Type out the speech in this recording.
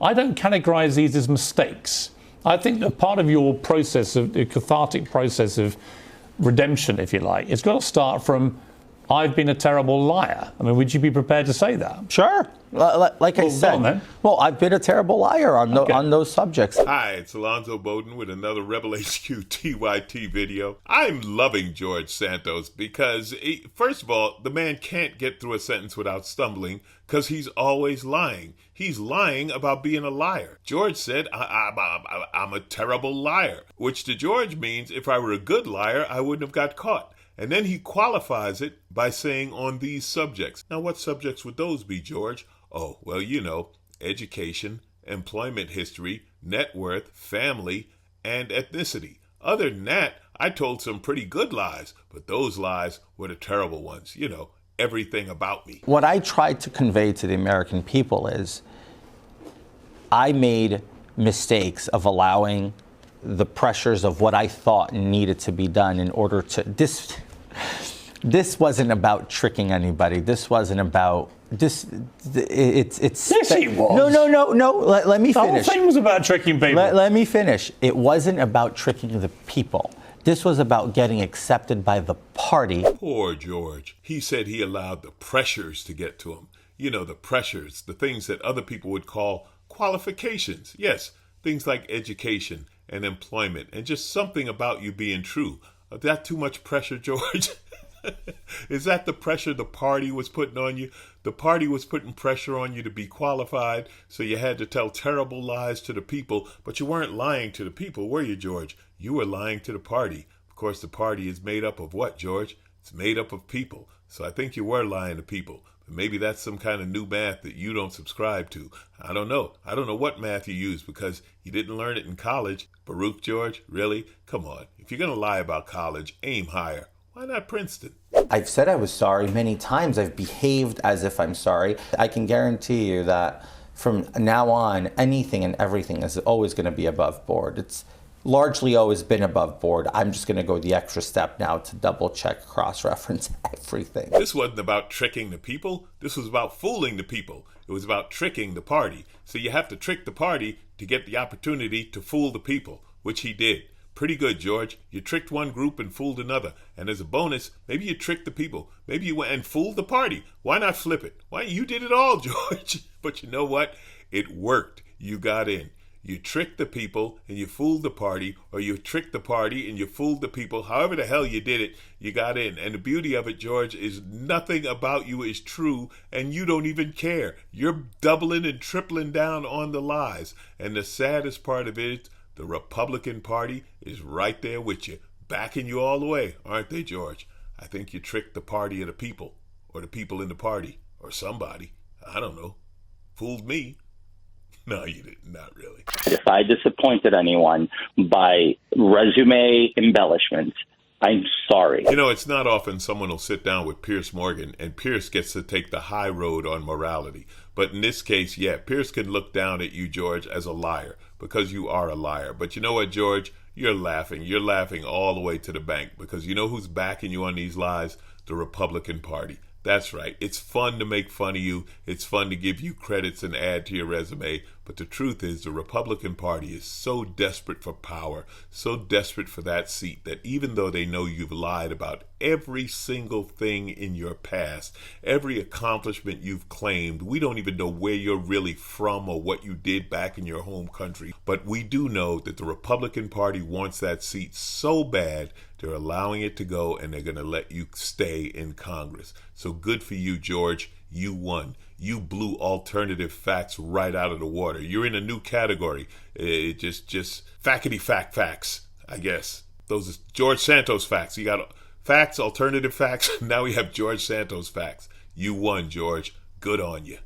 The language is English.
I don't categorize these as mistakes. I think that part of your process, of the cathartic process of redemption, if you like, it's got to start from, I've been a terrible liar. I mean, would you be prepared to say that? Sure. Like I said, well, I've been a terrible liar on those subjects. Hi, it's Alonzo Bodden with another Rebel HQ TYT video. I'm loving George Santos because, first of all, the man can't get through a sentence without stumbling because he's always lying. He's lying about being a liar. George said, I'm a terrible liar, which to George means if I were a good liar, I wouldn't have got caught. And then he qualifies it by saying on these subjects. Now, what subjects would those be, George? Oh, well, you know, education, employment history, net worth, family, and ethnicity. Other than that, I told some pretty good lies, but those lies were the terrible ones. You know, everything about me. What I tried to convey to the American people is I made mistakes of allowing the pressures of what I thought needed to be done in order to... This wasn't about tricking anybody. This wasn't about... It's Yes, it was. No. Let me finish. The whole thing was about tricking people. Let me finish. It wasn't about tricking the people. This was about getting accepted by the party. Poor George. He said he allowed the pressures to get to him. You know, the pressures, the things that other people would call qualifications. Yes, things like education and employment and just something about you being true. Is that too much pressure, George? Is that the pressure the party was putting on you? The party was putting pressure on you to be qualified, so you had to tell terrible lies to the people, but you weren't lying to the people, were you, George? You were lying to the party. Of course, the party is made up of what, George? It's made up of people. So I think you were lying to people. But maybe that's some kind of new math that you don't subscribe to. I don't know. I don't know what math you use because you didn't learn it in college. Baruch, George, really? Come on. If you're going to lie about college, aim higher. Why not Princeton? I've said I was sorry many times. I've behaved as if I'm sorry. I can guarantee you that from now on, anything and everything is always going to be above board. It's largely always been above board. I'm just going to go the extra step now to double check, cross-reference everything. This wasn't about tricking the people. This was about fooling the people. It was about tricking the party. So you have to trick the party to get the opportunity to fool the people, which he did. Pretty good, George. You tricked one group and fooled another. And as a bonus, maybe you tricked the people. Maybe you went and fooled the party. Why not flip it? Why, you did it all, George. But you know what? It worked. You got in. You tricked the people and you fooled the party, or you tricked the party and you fooled the people. However the hell you did it, you got in. And the beauty of it, George, is nothing about you is true and you don't even care. You're doubling and tripling down on the lies. And the saddest part of it, the Republican Party is right there with you, backing you all the way, aren't they, George? I think you tricked the party of the people, or the people in the party, or somebody. I don't know. Fooled me. No, you didn't. Not really. If I disappointed anyone by resume embellishments, I'm sorry. You know, it's not often someone will sit down with Piers Morgan and Piers gets to take the high road on morality. But in this case, yeah, Piers can look down at you, George, as a liar because you are a liar. But you know what, George? You're laughing. You're laughing all the way to the bank because you know who's backing you on these lies? The Republican Party. That's right. It's fun to make fun of you. It's fun to give you credits and add to your resume. But the truth is the Republican Party is so desperate for power, so desperate for that seat that even though they know you've lied about every single thing in your past, every accomplishment you've claimed, we don't even know where you're really from or what you did back in your home country. But we do know that the Republican Party wants that seat so bad they're allowing it to go and they're going to let you stay in Congress. So good for you, George. You won. You blew alternative facts right out of the water. You're in a new category. Just fackety facts, I guess. Those are George Santos facts. You got facts, alternative facts. Now we have George Santos facts. You won, George. Good on you.